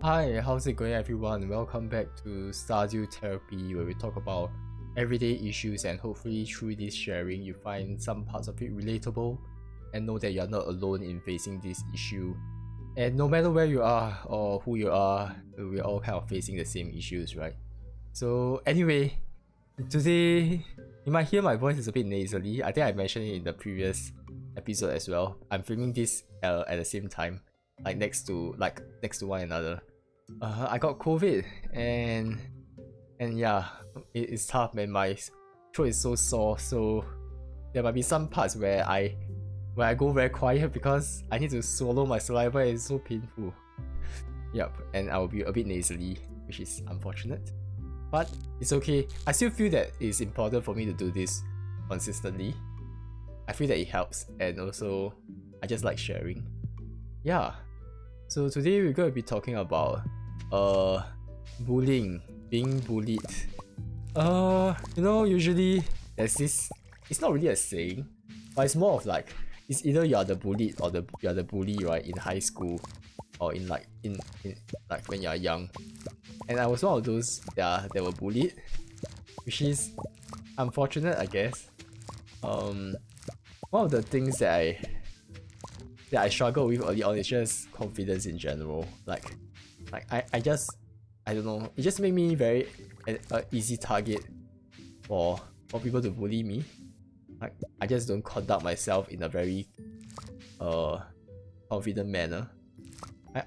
Hi, how's it going everyone? Welcome back to Stardew Therapy where we talk about everyday issues and hopefully through this sharing you find some parts of it relatable and know that you're not alone in facing this issue. And no matter where you are or who you are, we're all kind of facing the same issues, right? So anyway, today you might hear my voice is a bit nasally. I think I mentioned it in the previous episode as well. I'm filming this at the same time, next to one another. I got COVID and yeah, it's tough, man. My throat is so sore, so there might be some parts where I go very quiet because I need to swallow my saliva. It's so painful. Yep, and I will be a bit nasally, which is unfortunate, but it's okay. I still feel that it's important for me to do this consistently. I feel that it helps, and also I just like sharing. Yeah. So today we're going to be talking about bullying, being bullied. Usually there's this, it's not really a saying, but it's more of like it's either you're the bullied or you're the bully, right, in high school or in like when you're young. And I was one of those that were bullied, which is unfortunate, I guess. One of the things that I struggle with early on is just confidence in general. I don't know. It just made me very an easy target for people to bully me. Like I just don't conduct myself in a very confident manner.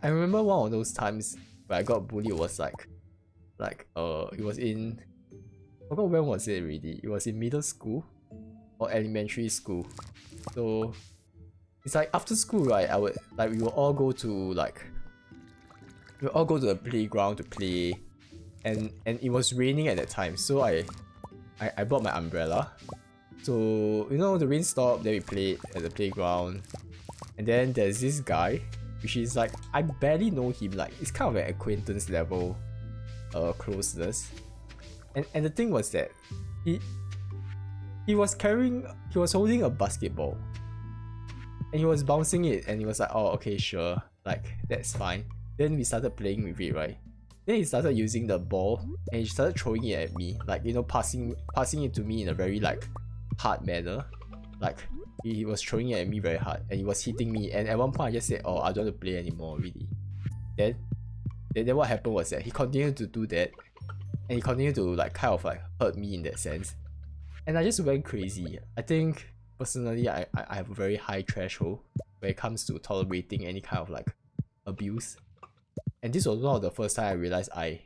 I remember one of those times where I got bullied was it was in, I forgot when was it really. It was in middle school or elementary school. So it's like after school, right? We will all go to the playground to play, and it was raining at that time. So I brought my umbrella. So the rain stopped. Then we played at the playground, and then there's this guy, which is like I barely know him. Like it's kind of an acquaintance level, closeness. And the thing was that he was holding a basketball. And he was bouncing it and he was like, oh, okay, sure, like that's fine. Then we started playing with it, right? Then he started using the ball and he started throwing it at me, like passing it to me in a very like hard manner. Like he was throwing it at me very hard and he was hitting me, and at one point I just said, oh, I don't want to play anymore really. Then what happened was that he continued to do that, and he continued to like kind of like hurt me in that sense. And I just went crazy. I think personally I have a very high threshold when it comes to tolerating any kind of like abuse. And this was one of the first time I realized my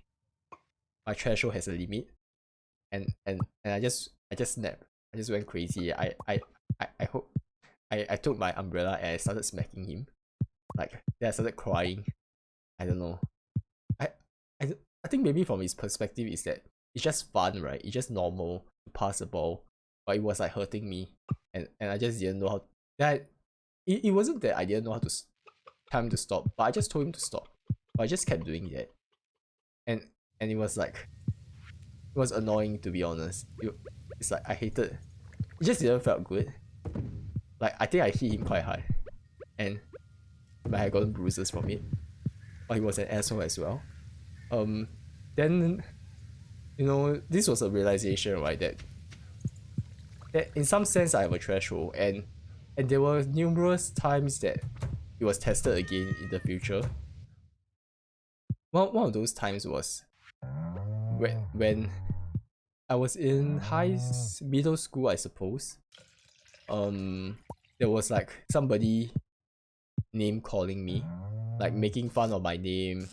threshold has a limit. And I just snapped. I just went crazy. I took my umbrella and I started smacking him. Like then I started crying. I don't know. I I think maybe from his perspective is that it's just fun, right? It's just normal to pass the ball. But it was like hurting me. And I just didn't know how it wasn't that I didn't know how to tell him to stop, but I just told him to stop. But I just kept doing that. And it was like, it was annoying, to be honest. It's like I hated, it just didn't felt good. Like I think I hit him quite hard, and I had gotten bruises from it. But he was an asshole as well. Then this was a realization, right, that in some sense I have a threshold, and there were numerous times that it was tested again in the future. One of those times was when I was in middle school, I suppose. There was like somebody name calling me, like making fun of my name,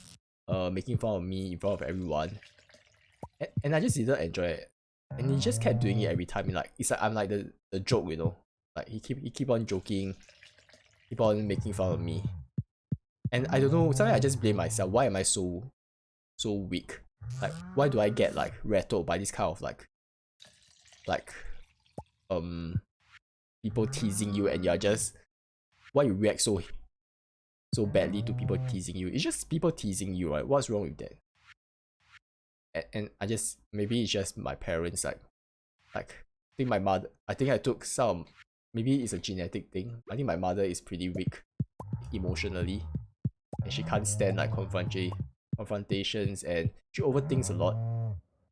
making fun of me in front of everyone, and I just didn't enjoy it. And he just kept doing it every time. It's like I'm like the joke, Like he keep on joking, keep on making fun of me. And I don't know, sometimes I just blame myself. Why am I so weak? Like why do I get like rattled by this kind of like people teasing you, and you're just, why you react so badly to people teasing you? It's just people teasing you, right? What's wrong with that? And I just, maybe it's just my parents, like I think my mother, I think I took some, maybe it's a genetic thing. I think my mother is pretty weak emotionally, and she can't stand like confrontations, and she overthinks a lot.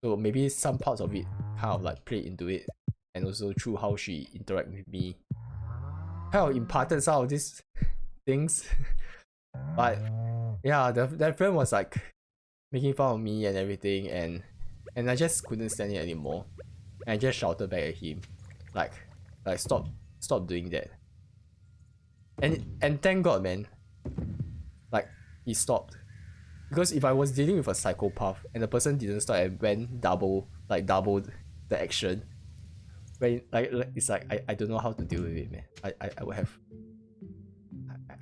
So maybe some parts of it kind of like played into it, and also through how she interacted with me, kind of imparted some of these things. But yeah, that friend was like making fun of me and everything, and I just couldn't stand it anymore. And I just shouted back at him, like stop doing that. And thank God, man, like he stopped. Because if I was dealing with a psychopath and the person didn't stop and went doubled the action, when it's like I don't know how to deal with it, man. I would have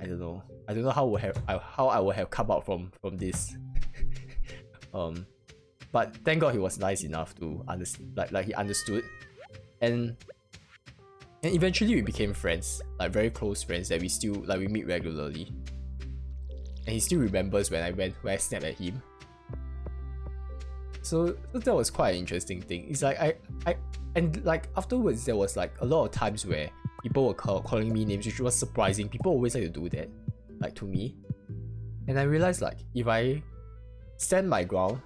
I don't know. I don't know how I would have come out from this. um but thank God he was nice enough to understand, like he understood, and eventually we became friends, like very close friends that we still like we meet regularly. And he still remembers when I snapped at him. So that was quite an interesting thing. It's like I and like afterwards there was like a lot of times where people were calling me names, which was surprising. People always like to do that, like to me. And I realized like if I stand my ground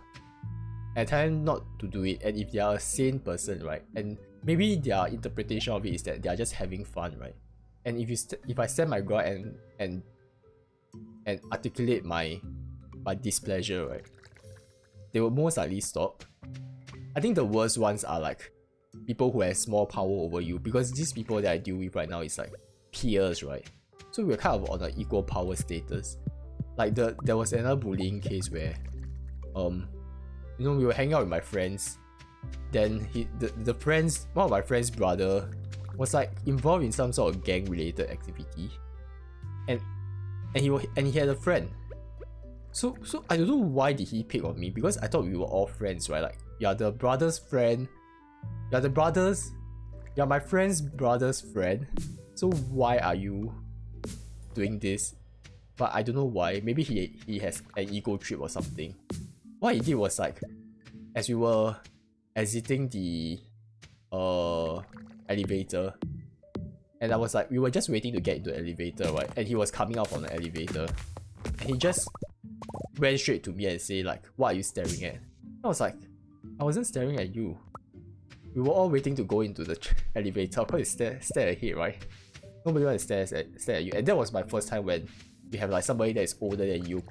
and try not to do it, and if they are a sane person, right, and maybe their interpretation of it is that they are just having fun, right, and if I stand my ground and articulate my displeasure, right, they will most likely stop. I think the worst ones are like people who have small power over you, because these people that I deal with right now is like peers, right? So we're kind of on an equal power status. Like there was another bullying case where you know, we were hanging out with my friends, then one of my friend's brother was like involved in some sort of gang related activity, and he had a friend. So I don't know why did he pick on me, because I thought we were all friends, right? Like you're the brother's friend, you're my friend's brother's friend, so why are you doing this? But I don't know why. Maybe he has an ego trip or something. What he did was like, as we were exiting the elevator, and I was like, we were just waiting to get into the elevator, right? And he was coming out from the elevator, and he just went straight to me and say like, what are you staring at? I was like, I wasn't staring at you. We were all waiting to go into the elevator. Of course, stare ahead, right? Nobody wants to stare at you. And that was my first time when you have like somebody that is older than you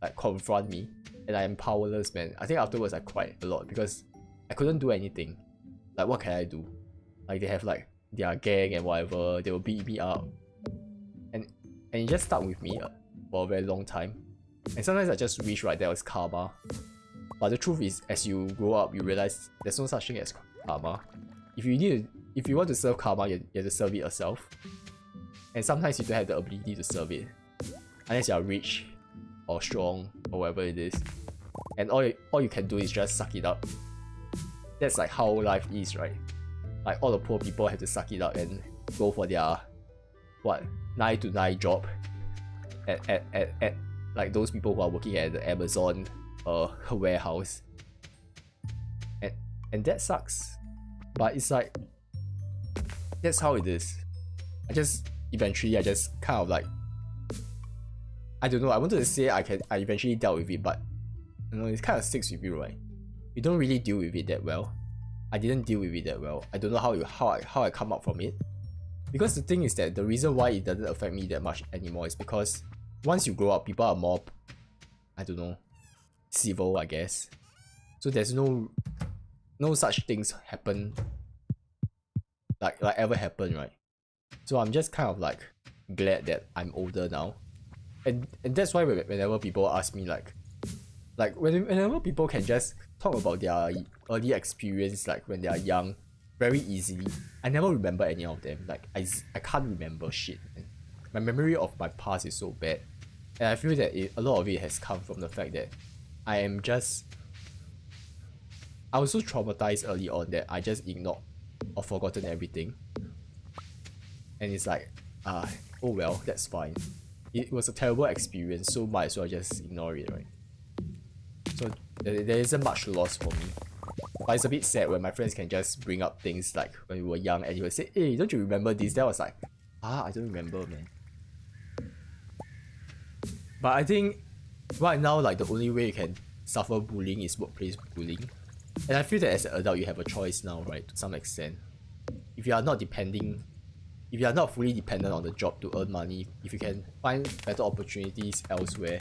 like confront me, and I am powerless, man. I think afterwards I cried a lot because I couldn't do anything. Like what can I do? Like they have like their gang and whatever, they will beat me up, and it just stuck with me for a very long time. And sometimes I just wish, right, there was karma. But the truth is, as you grow up, you realize there's no such thing as karma. If you want to serve karma, you have to serve it yourself. And sometimes you don't have the ability to serve it, unless you are rich or strong or whatever it is. And all you can do is just suck it up. That's like how life is, right? Like all the poor people have to suck it up and go for their 9 to 9 job at like those people who are working at the Amazon warehouse. And that sucks. But it's like, that's how it is. Eventually I just kind of like, I don't know, I wanted to say I eventually dealt with it, but you know, it kind of sticks with you, right? You don't really deal with it that well. I didn't deal with it that well. I don't know how I come up from it. Because the thing is that the reason why it doesn't affect me that much anymore is because once you grow up, people are more, I don't know, civil, I guess. So there's no such things happen like ever happen, right? So I'm just kind of like glad that I'm older now. And that's why whenever people ask me like whenever people can just talk about their early experience, like when they are young, very easily, I never remember any of them. Like I can't remember shit, man. My memory of my past is so bad, and I feel that a lot of it has come from the fact that I was so traumatized early on that I just ignored or forgotten everything. And it's like, oh well, that's fine. It was a terrible experience, so might as well just ignore it, right? So there isn't much loss for me. But it's a bit sad when my friends can just bring up things like when we were young and you would say, hey, don't you remember this? That was like, I don't remember, man. But I think right now, like the only way you can suffer bullying is workplace bullying. And I feel that as an adult you have a choice now, right, to some extent. If you are not depending if you are not fully dependent on the job to earn money, if you can find better opportunities elsewhere,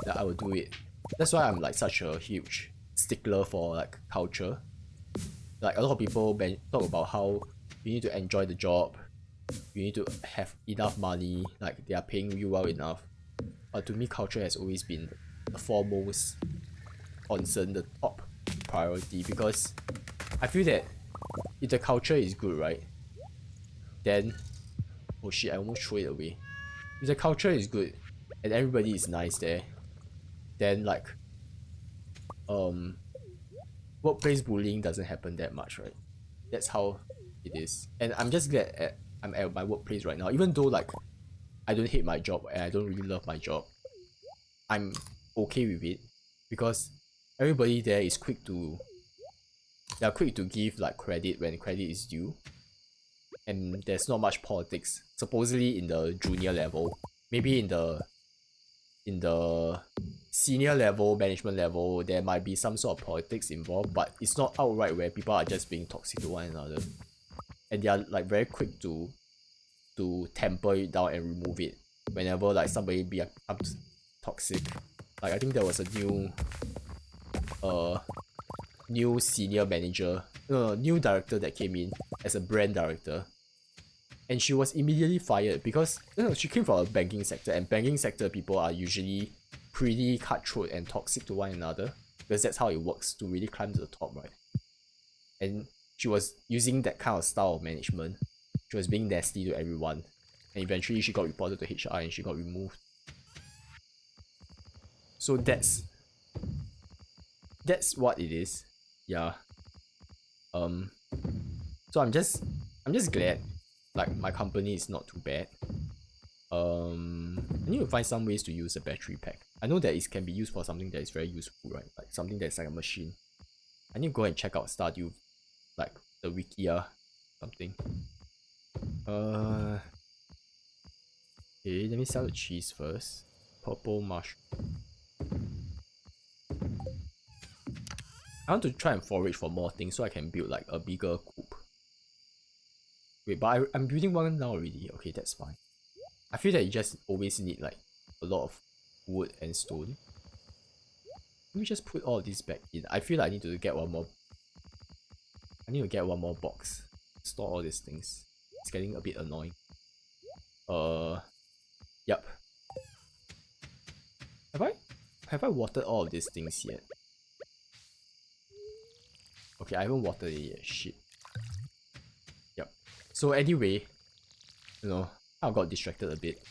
then I will do it. That's why I'm like such a huge stickler for like culture. Like a lot of people talk about how you need to enjoy the job, you need to have enough money, like they are paying you well enough. But to me, culture has always been the foremost concern, the top priority, because I feel that if the culture is good, right, then oh shit, I almost threw it away. If the culture is good and everybody is nice there, then like um workplace bullying doesn't happen that much, right? That's how it is. And I'm just glad I'm at my workplace right now. Even though like I don't hate my job and I don't really love my job, I'm okay with it because everybody there is they're quick to give like credit when credit is due. And there's not much politics. Supposedly in the junior level. Maybe in the senior level, management level, there might be some sort of politics involved, but it's not outright where people are just being toxic to one another. And they are like very quick to temper it down and remove it whenever like somebody becomes toxic. Like I think there was a uh new senior manager, no, new director that came in as a brand director, and she was immediately fired because she came from a banking sector, and banking sector people are usually pretty cutthroat and toxic to one another because that's how it works to really climb to the top, right? And she was using that kind of style of management. She was being nasty to everyone, and eventually she got reported to HR and she got removed. So that's what it is. Yeah. Um. So I'm just glad like my company is not too bad. I need to find some ways to use a battery pack. I know that it can be used for something that is very useful, right? Like something that's like a machine. I need to go and check out Stardew, like the Wikia something. Okay, let me sell the cheese first. Purple mushroom. I want to try and forage for more things so I can build like a bigger coop. Wait, but I'm building one now already. Okay, that's fine. I feel that you just always need like a lot of wood and stone. Let me just put all of this back in. I feel like I need to get one more. I need to get one more box. Store all these things. It's getting a bit annoying. Yep. Have I watered all of these things yet? Okay, I haven't watered it yet. Shit. Yep. So anyway, I got distracted a bit.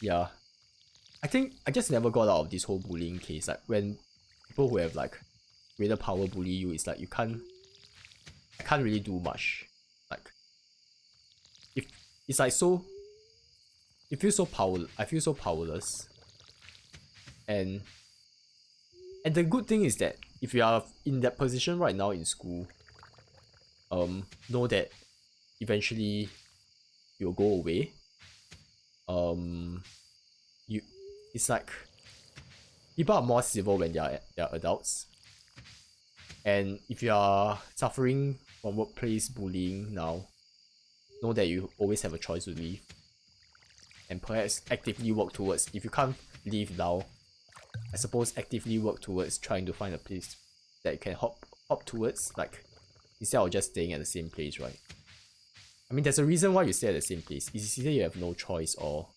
Yeah. I think I just never got out of this whole bullying case. Like when people who have like greater power bully you, it's like I can't really do much. Like if it's like so I feel so powerless. And the good thing is that if you are in that position right now in school, know that eventually you'll go away. You it's like people are more civil when they're adults. And if you are suffering from workplace bullying now, know that you always have a choice to leave. And perhaps actively work towards, if you can't leave now, I suppose actively work towards trying to find a place that you can hop towards, like instead of just staying at the same place, right? I mean, there's a reason why you stay at the same place. It's either you have no choice or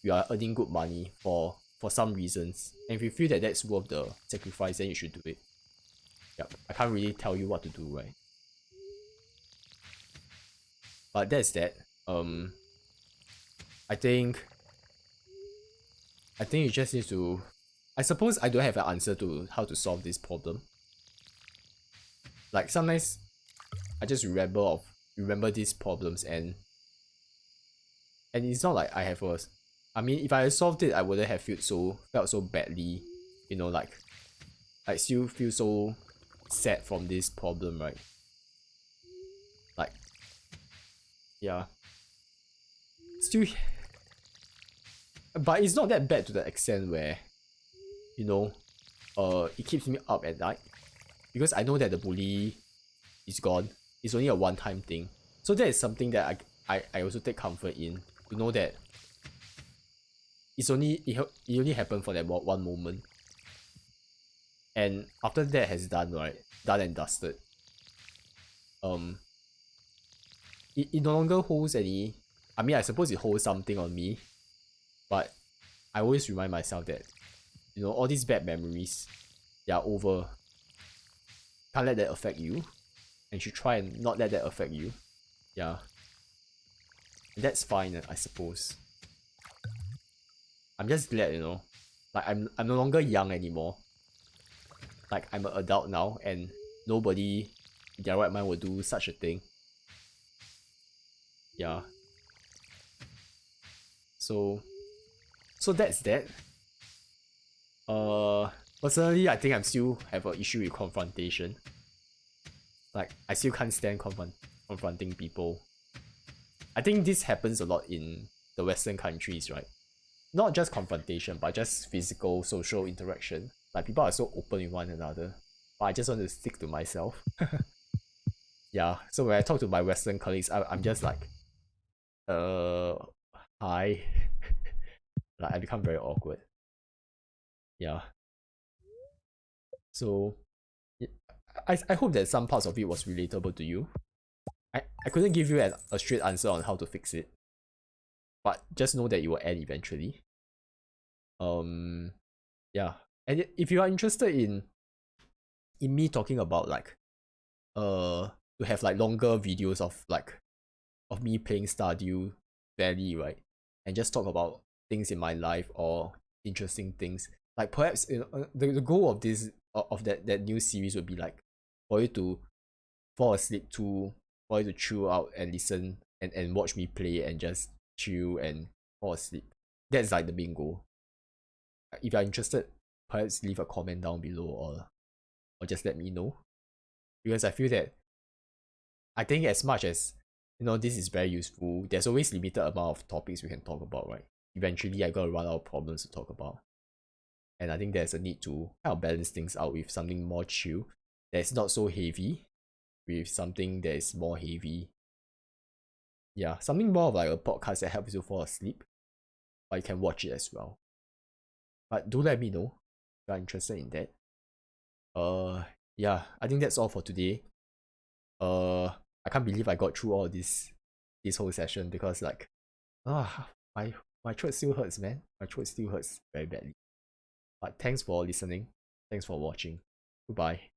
you are earning good money for some reasons. And if you feel that that's worth the sacrifice, then you should do it. Yep, I can't really tell you what to do, right? But that's that. I think you just need to. I suppose I don't have an answer to how to solve this problem. Like sometimes I just remember these problems and it's not like I have a. I mean, if I had solved it, I wouldn't have felt so badly. Like I still feel so sad from this problem, right? Like, yeah. Still, But it's not that bad to the extent where, you know, it keeps me up at night because I know that the bully is gone. It's only a one-time thing. So that is something that I also take comfort in, to know that it only happened for that one moment. And after that has done, right, done and dusted, um it no longer holds any. I mean, I suppose it holds something on me, but I always remind myself that, you know, all these bad memories, they are over. Can't let that affect you, and should try and not let that affect you. Yeah, and that's fine, I suppose. I'm just glad, you know, like I'm no longer young anymore. Like, I'm an adult now, and nobody in their right mind would do such a thing. Yeah. So that's that. Uh, Personally, I think I'm still have an issue with confrontation. Like, I still can't stand confronting people. I think this happens a lot in the Western countries, right? Not just confrontation, but just physical, social interaction. Like, people are so open with one another, but I just want to stick to myself. Yeah, so when I talk to my Western colleagues, I'm just like, uh, hi. Like, I become very awkward. Yeah. So, I hope that some parts of it was relatable to you. I couldn't give you a straight answer on how to fix it, but just know that it will end eventually. Um, yeah. And if you are interested in me talking about, like, to have like longer videos of me playing Stardew Valley, right, and just talk about things in my life or interesting things, like, perhaps, you know, the goal of this of that new series would be like for you to fall asleep to, for you to chill out and listen and watch me play and just chill and fall asleep. That's like the main goal. If you're interested, perhaps leave a comment down below, or just let me know, because I feel that, I think, as much as, you know, this is very useful, there's always limited amount of topics we can talk about, right? Eventually I gotta run out of problems to talk about, and I think there's a need to kind of balance things out with something more chill, that's not so heavy, with something that is more heavy. Yeah, something more of like a podcast that helps you fall asleep, but you can watch it as well. But do let me know if you're interested in that. Yeah, I think that's all for today. uh I can't believe I got through all this whole session, because, like, my throat still hurts, man. My throat still hurts very badly. But thanks for listening. Thanks for watching. Goodbye.